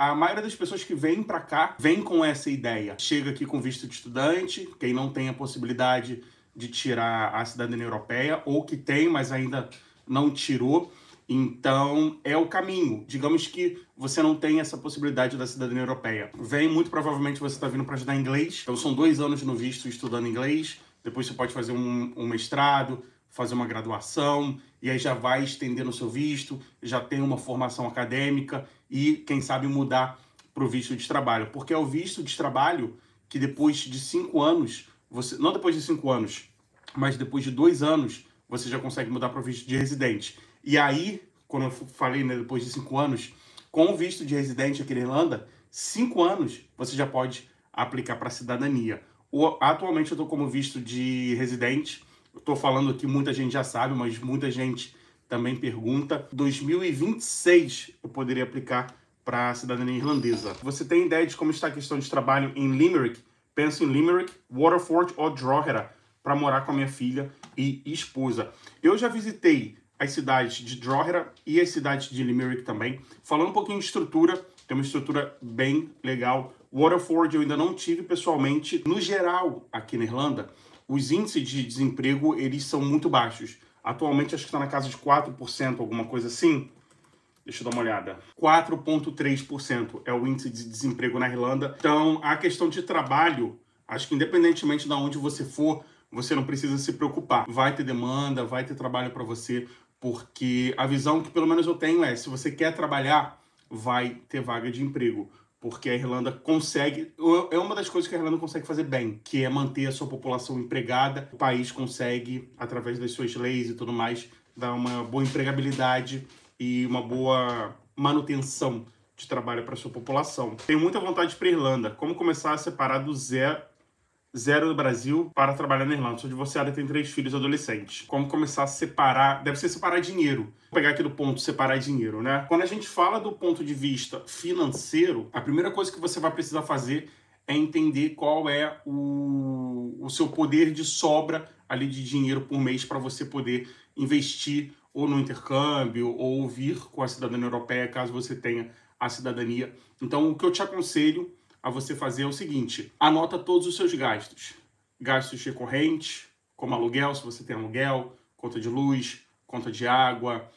A maioria das pessoas que vêm para cá vem com essa ideia. Chega aqui com visto de estudante, quem não tem a possibilidade de tirar a cidadania europeia, ou que tem, mas ainda não tirou. Então, é o caminho. Digamos que você não tem essa possibilidade da cidadania europeia. Vem, muito provavelmente, você está vindo para estudar inglês. Então, são 2 anos no visto estudando inglês. Depois você pode fazer um mestrado, fazer uma graduação, e aí já vai estendendo o seu visto, já tem uma formação acadêmica e, quem sabe, mudar para o visto de trabalho. Porque é o visto de trabalho que depois de 5 anos, não depois de 5 anos, mas depois de 2 anos, você já consegue mudar para o visto de residente. E aí, quando eu falei, né, depois de 5 anos, com o visto de residente aqui na Irlanda, 5 anos você já pode aplicar para a cidadania. Atualmente eu estou como visto de residente. Estou falando aqui, muita gente já sabe, mas muita gente também pergunta. 2026 eu poderia aplicar para a cidadania irlandesa. Você tem ideia de como está a questão de trabalho em Limerick? Penso em Limerick, Waterford ou Drogheda para morar com a minha filha e esposa. Eu já visitei as cidades de Drogheda e as cidades de Limerick também. Falando um pouquinho de estrutura, tem uma estrutura bem legal. Waterford eu ainda não tive pessoalmente. No geral, aqui na Irlanda, os índices de desemprego, eles são muito baixos. Atualmente, acho que está na casa de 4%, alguma coisa assim. Deixa eu dar uma olhada. 4,3% é o índice de desemprego na Irlanda. Então, a questão de trabalho, acho que independentemente de onde você for, você não precisa se preocupar. Vai ter demanda, vai ter trabalho para você, porque a visão que pelo menos eu tenho é, se você quer trabalhar, vai ter vaga de emprego. Porque a Irlanda consegue, é uma das coisas que a Irlanda consegue fazer bem, que é manter a sua população empregada. O país consegue, através das suas leis e tudo mais, dar uma boa empregabilidade e uma boa manutenção de trabalho para a sua população. Tenho muita vontade de ir para a Irlanda. Como começar a separar do zero do Brasil para trabalhar na Irlanda? Sou divorciada e tenho 3 filhos adolescentes. Como começar a separar? Deve ser separar dinheiro. Vou pegar aqui do ponto separar dinheiro, né? Quando a gente fala do ponto de vista financeiro, a primeira coisa que você vai precisar fazer é entender qual é o seu poder de sobra ali de dinheiro por mês para você poder investir ou no intercâmbio ou vir com a cidadania europeia, caso você tenha a cidadania. Então, o que eu te aconselho a você fazer é o seguinte: anota todos os seus gastos. Gastos recorrentes, como aluguel, se você tem aluguel, conta de luz, conta de água,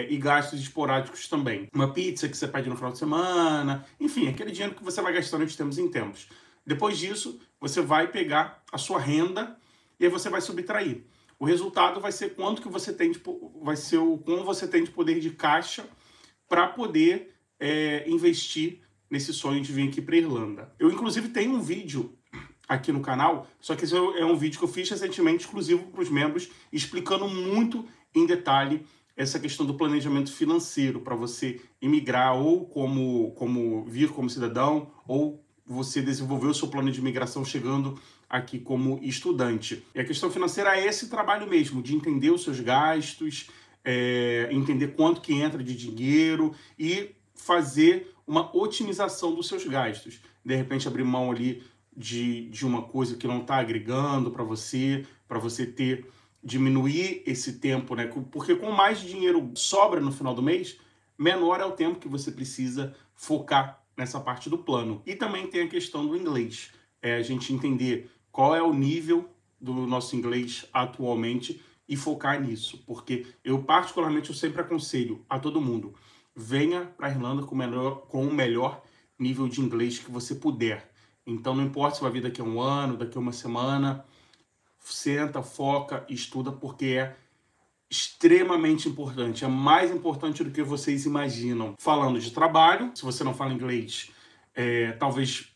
e gastos esporádicos também. Uma pizza que você pede no final de semana, enfim, aquele dinheiro que você vai gastando de tempos em tempos. Depois disso, você vai pegar a sua renda e aí você vai subtrair. O resultado vai ser quanto que você tem vai ser o quanto você tem de poder de caixa para poder investir nesse sonho de vir aqui para Irlanda. Eu, inclusive, tenho um vídeo aqui no canal, só que esse é um vídeo que eu fiz recentemente, exclusivo para os membros, explicando muito em detalhe essa questão do planejamento financeiro para você imigrar ou como vir como cidadão, ou você desenvolver o seu plano de imigração chegando aqui como estudante. E a questão financeira é esse trabalho mesmo, de entender os seus gastos, entender quanto que entra de dinheiro e fazer uma otimização dos seus gastos. De repente, abrir mão ali de uma coisa que não está agregando para você diminuir esse tempo, né? Porque com mais dinheiro sobra no final do mês, menor é o tempo que você precisa focar nessa parte do plano. E também tem a questão do inglês. A gente entender qual é o nível do nosso inglês atualmente e focar nisso. Porque eu, particularmente, eu sempre aconselho a todo mundo: venha para a Irlanda com o melhor nível de inglês que você puder. Então, não importa se vai vir daqui a um ano, daqui a uma semana, senta, foca, estuda, porque é extremamente importante. É mais importante do que vocês imaginam. Falando de trabalho, se você não fala inglês, talvez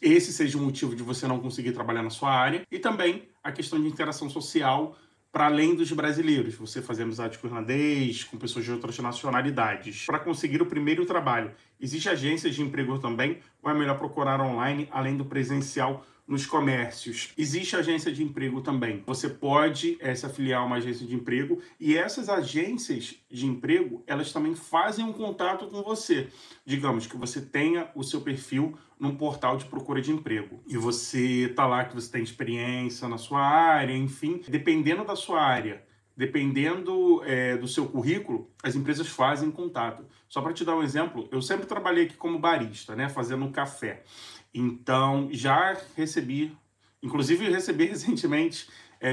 esse seja o motivo de você não conseguir trabalhar na sua área. E também a questão de interação social, para além dos brasileiros, você fazer amizade com irlandês, com pessoas de outras nacionalidades. Para conseguir o primeiro trabalho, existe agências de emprego também, ou é melhor procurar online, além do presencial nos comércios? Existe agência de emprego também. Você pode se afiliar a uma agência de emprego, e essas agências de emprego, elas também fazem um contato com você. Digamos que você tenha o seu perfil num portal de procura de emprego, e você tá lá que você tem experiência na sua área, enfim, dependendo da sua área, dependendo do seu currículo, as empresas fazem contato. Só para te dar um exemplo, eu sempre trabalhei aqui como barista, né, fazendo café. Então, já recebi, inclusive recebi recentemente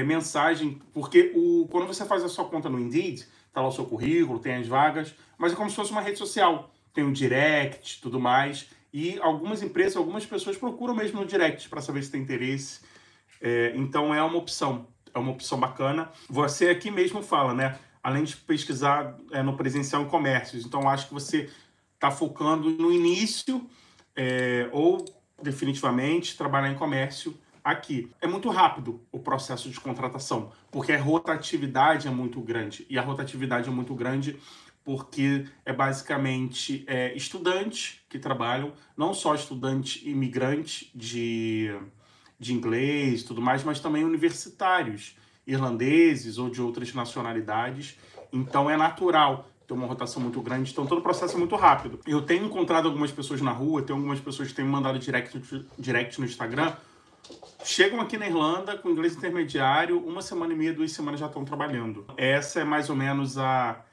mensagem, porque quando você faz a sua conta no Indeed, tá lá o seu currículo, tem as vagas, mas é como se fosse uma rede social. Tem um direct, tudo mais, e algumas empresas, algumas pessoas procuram mesmo no direct para saber se tem interesse. Então é uma opção bacana. Você aqui mesmo fala, né? Além de pesquisar no presencial em comércios, então acho que você está focando no início ou definitivamente trabalhar em comércio aqui. É muito rápido o processo de contratação, porque a rotatividade é muito grande. E a rotatividade é muito grande porque é basicamente estudantes que trabalham, não só estudante imigrante de inglês e tudo mais, mas também universitários, irlandeses ou de outras nacionalidades. Então é natural ter uma rotação muito grande, então todo o processo é muito rápido. Eu tenho encontrado algumas pessoas na rua, tem algumas pessoas que têm me mandado direct no Instagram, chegam aqui na Irlanda com inglês intermediário, 1 semana e meia, 2 semanas já estão trabalhando. Essa é mais ou menos a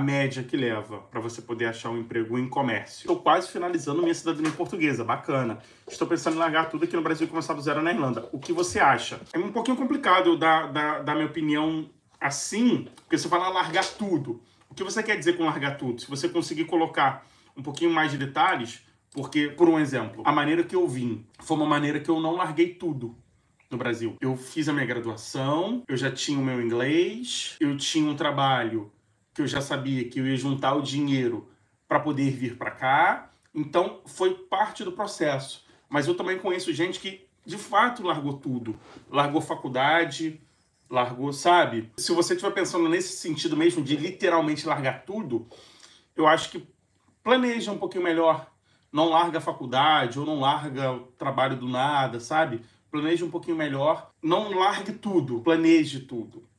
média que leva para você poder achar um emprego em comércio. Estou quase finalizando minha cidadania portuguesa, bacana. Estou pensando em largar tudo aqui no Brasil e começar do zero na Irlanda. O que você acha? É um pouquinho complicado eu dar minha opinião assim, porque você fala largar tudo. O que você quer dizer com largar tudo? Se você conseguir colocar um pouquinho mais de detalhes, porque, por um exemplo, a maneira que eu vim foi uma maneira que eu não larguei tudo no Brasil. Eu fiz a minha graduação, eu já tinha o meu inglês, eu tinha um trabalho que eu já sabia que eu ia juntar o dinheiro para poder vir para cá. Então, foi parte do processo. Mas eu também conheço gente que, de fato, largou tudo. Largou faculdade, largou, sabe? Se você estiver pensando nesse sentido mesmo de literalmente largar tudo, eu acho que planeja um pouquinho melhor. Não larga a faculdade ou não larga o trabalho do nada, sabe? Planeja um pouquinho melhor. Não largue tudo, planeje tudo.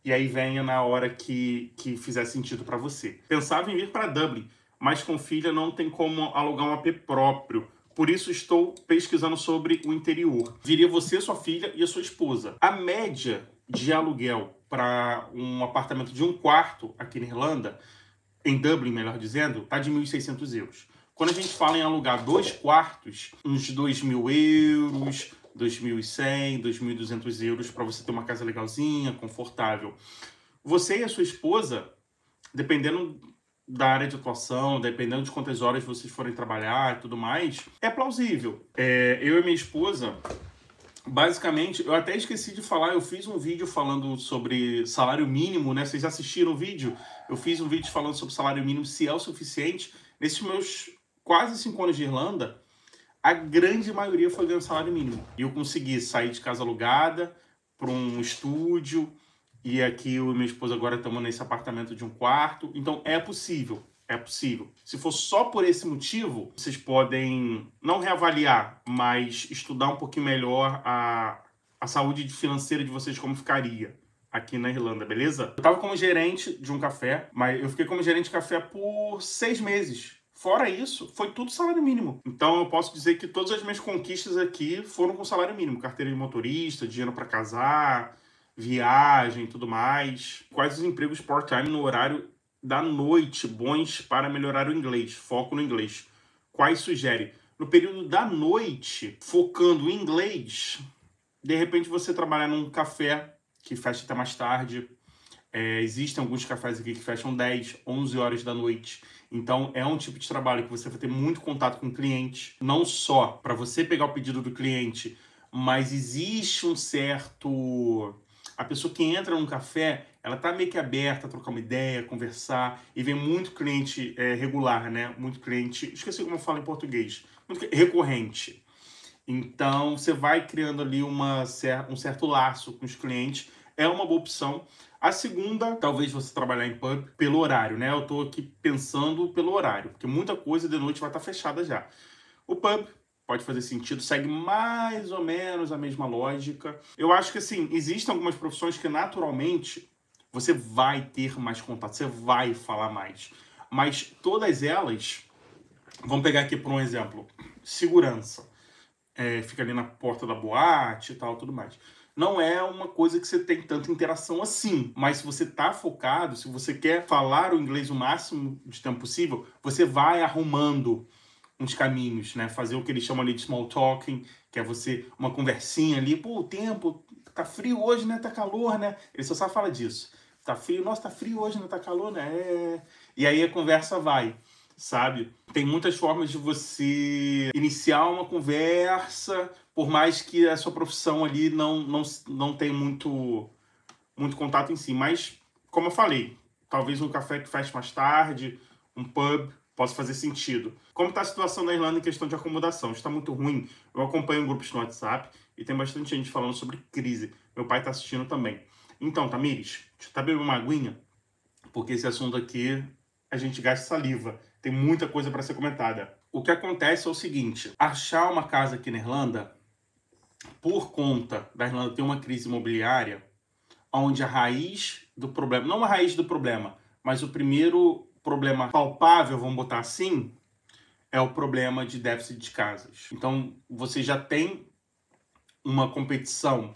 E aí venha na hora que fizer sentido para você. Pensava em vir para Dublin, mas com filha não tem como alugar um AP próprio. Por isso estou pesquisando sobre o interior. Viria você, sua filha e a sua esposa. A média de aluguel para um apartamento de 1 quarto aqui na Irlanda, em Dublin, melhor dizendo, tá de 1.600 euros. Quando a gente fala em alugar 2 quartos, uns 2.000 euros, 2.100, 2.200 euros para você ter uma casa legalzinha, confortável. Você e a sua esposa, dependendo da área de atuação, dependendo de quantas horas vocês forem trabalhar e tudo mais, é plausível. Eu e minha esposa, basicamente, eu até esqueci de falar, eu fiz um vídeo falando sobre salário mínimo, né? Vocês assistiram o vídeo? Eu fiz um vídeo falando sobre salário mínimo, se é o suficiente. Nesses meus quase 5 anos de Irlanda, a grande maioria foi ganhando salário mínimo. E eu consegui sair de casa alugada para um estúdio. E aqui eu e minha esposa agora estamos nesse apartamento de 1 quarto. Então é possível, é possível. Se for só por esse motivo, vocês podem não reavaliar, mas estudar um pouquinho melhor a saúde financeira de vocês, como ficaria aqui na Irlanda, beleza? Eu estava como gerente de um café, mas eu fiquei como gerente de café por 6 meses. Fora isso, foi tudo salário mínimo. Então eu posso dizer que todas as minhas conquistas aqui foram com salário mínimo. Carteira de motorista, dinheiro para casar, viagem e tudo mais. Quais os empregos part-time no horário da noite bons para melhorar o inglês? Foco no inglês. Quais sugere? No período da noite, focando em inglês, de repente você trabalhar num café que fecha até mais tarde. Existem alguns cafés aqui que fecham 10, 11 horas da noite. Então, é um tipo de trabalho que você vai ter muito contato com o cliente, não só para você pegar o pedido do cliente, mas existe um certo... A pessoa que entra num café, ela tá meio que aberta a trocar uma ideia, conversar, e vem muito cliente regular, né? Muito cliente... Esqueci como eu falo em português. Muito recorrente. Então, você vai criando ali um certo laço com os clientes. É uma boa opção. A segunda, talvez você trabalhar em pub pelo horário, né? Eu tô aqui pensando pelo horário, porque muita coisa de noite vai estar fechada já. O pub pode fazer sentido, segue mais ou menos a mesma lógica. Eu acho que, assim, existem algumas profissões que naturalmente você vai ter mais contato, você vai falar mais. Mas todas elas, vamos pegar aqui por um exemplo, segurança. Fica ali na porta da boate e tal, tudo mais. não é uma coisa que você tem tanta interação assim. Mas se você tá focado, se você quer falar o inglês o máximo de tempo possível, você vai arrumando uns caminhos, né? Fazer o que eles chamam ali de small talking, que é você, uma conversinha ali. Pô, o tempo, tá frio hoje, né? Tá calor, né? Ele só sabe falar disso. Tá frio, nossa, tá frio hoje, né? Tá calor, né? É. E aí a conversa vai, sabe? Tem muitas formas de você iniciar uma conversa, por mais que a sua profissão ali não tenha muito contato em si. Mas, como eu falei, talvez um café que feche mais tarde, um pub, possa fazer sentido. Como está a situação na Irlanda em questão de acomodação? Está muito ruim. Eu acompanho grupos no WhatsApp e tem bastante gente falando sobre crise. Meu pai está assistindo também. Então, Tamires, deixa eu tá bebendo uma aguinha, porque esse assunto aqui a gente gasta saliva. Tem muita coisa para ser comentada. O que acontece é o seguinte: achar uma casa aqui na Irlanda, por conta da Irlanda ter uma crise imobiliária, onde a raiz do problema, não a raiz do problema, mas o primeiro problema palpável, vamos botar assim, é o problema de déficit de casas. Então, você já tem uma competição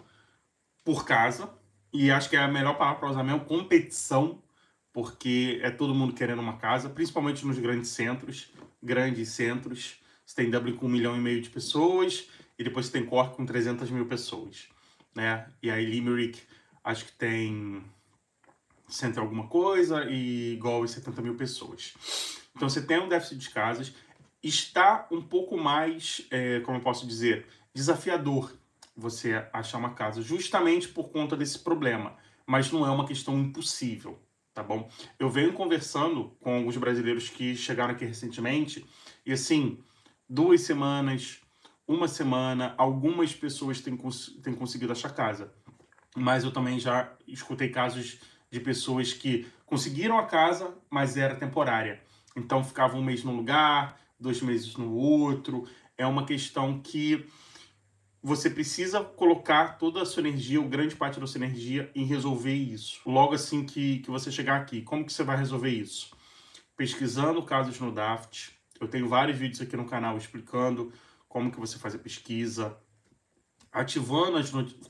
por casa, e acho que é a melhor palavra para usar mesmo, competição, porque é todo mundo querendo uma casa, principalmente nos grandes centros. Você tem Dublin com 1,5 milhão de pessoas, e depois você tem Cork com 300 mil pessoas, né? E aí Limerick, acho que tem 100 alguma coisa, e Galway 70 mil pessoas. Então você tem um déficit de casas, está um pouco mais, como eu posso dizer, desafiador você achar uma casa, justamente por conta desse problema. Mas não é uma questão impossível, tá bom? Eu venho conversando com alguns brasileiros que chegaram aqui recentemente, e assim, 2 semanas, uma semana, algumas pessoas têm conseguido achar casa. Mas eu também já escutei casos de pessoas que conseguiram a casa, mas era temporária. Então ficava 1 mês num lugar, 2 meses no outro. É uma questão que você precisa colocar toda a sua energia, ou grande parte da sua energia, em resolver isso. Logo assim que você chegar aqui, como que você vai resolver isso? Pesquisando casos no Daft. Eu tenho vários vídeos aqui no canal explicando como que você faz a pesquisa, ativando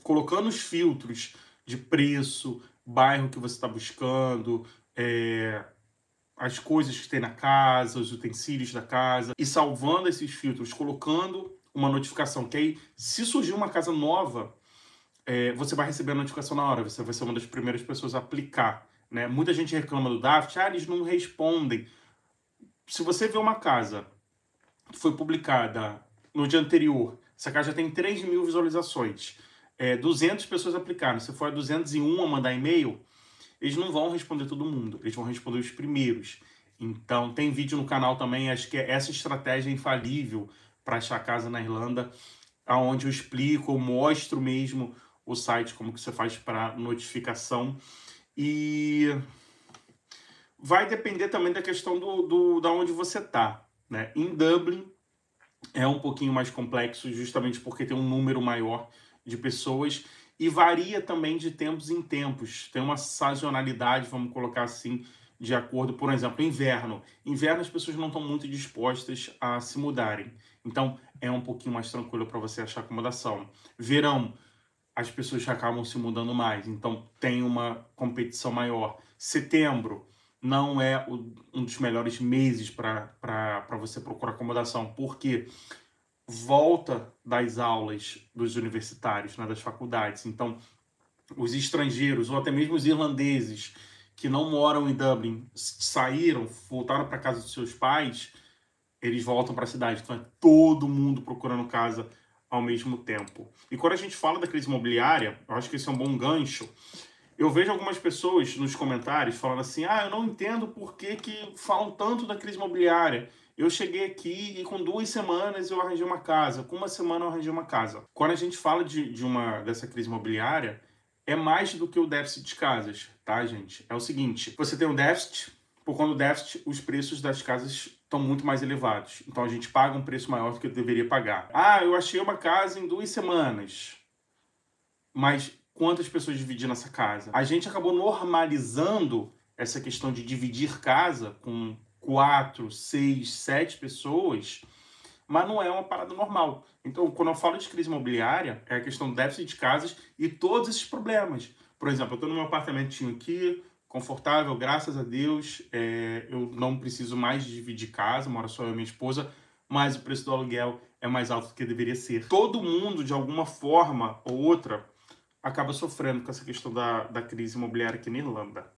colocando os filtros de preço, bairro que você está buscando, as coisas que tem na casa, os utensílios da casa, e salvando esses filtros, colocando uma notificação, que aí, se surgir uma casa nova, você vai receber a notificação na hora, você vai ser uma das primeiras pessoas a aplicar, né? Muita gente reclama do Daft, eles não respondem. Se você vê uma casa que foi publicada no dia anterior, essa casa já tem 3 mil visualizações, 200 pessoas aplicaram, se for a 201 a mandar e-mail, eles não vão responder todo mundo, eles vão responder os primeiros. Então, tem vídeo no canal também, acho que é essa estratégia infalível para achar casa na Irlanda, onde eu explico, eu mostro mesmo o site, como que você faz para notificação. E vai depender também da questão da onde você tá, né? Em Dublin é um pouquinho mais complexo, justamente porque tem um número maior de pessoas e varia também de tempos em tempos. Tem uma sazonalidade, vamos colocar assim, de acordo, por exemplo, inverno. Inverno as pessoas não estão muito dispostas a se mudarem. Então é um pouquinho mais tranquilo para você achar acomodação. Verão, as pessoas já acabam se mudando mais, então tem uma competição maior. Setembro não é um dos melhores meses para você procurar acomodação, porque volta das aulas dos universitários, né, das faculdades. Então, os estrangeiros, ou até mesmo os irlandeses, que não moram em Dublin, saíram, voltaram para casa dos seus pais, eles voltam para a cidade. Então, é todo mundo procurando casa ao mesmo tempo. E quando a gente fala da crise imobiliária, eu acho que esse é um bom gancho. Eu vejo algumas pessoas nos comentários falando assim, eu não entendo por que falam tanto da crise imobiliária. Eu cheguei aqui e com 2 semanas eu arranjei uma casa, com 1 semana eu arranjei uma casa. Quando a gente fala dessa crise imobiliária, é mais do que o déficit de casas, tá, gente? É o seguinte, você tem um déficit, por conta do déficit, os preços das casas estão muito mais elevados. Então a gente paga um preço maior do que eu deveria pagar. Eu achei uma casa em 2 semanas. Mas quantas pessoas dividiram essa casa? A gente acabou normalizando essa questão de dividir casa com 4, 6, 7 pessoas, mas não é uma parada normal. Então, quando eu falo de crise imobiliária, é a questão do déficit de casas e todos esses problemas. Por exemplo, eu estou no meu apartamentinho aqui, confortável, graças a Deus, eu não preciso mais dividir casa, mora só eu e minha esposa, mas o preço do aluguel é mais alto do que deveria ser. Todo mundo, de alguma forma ou outra, acaba sofrendo com essa questão da crise imobiliária aqui na Irlanda.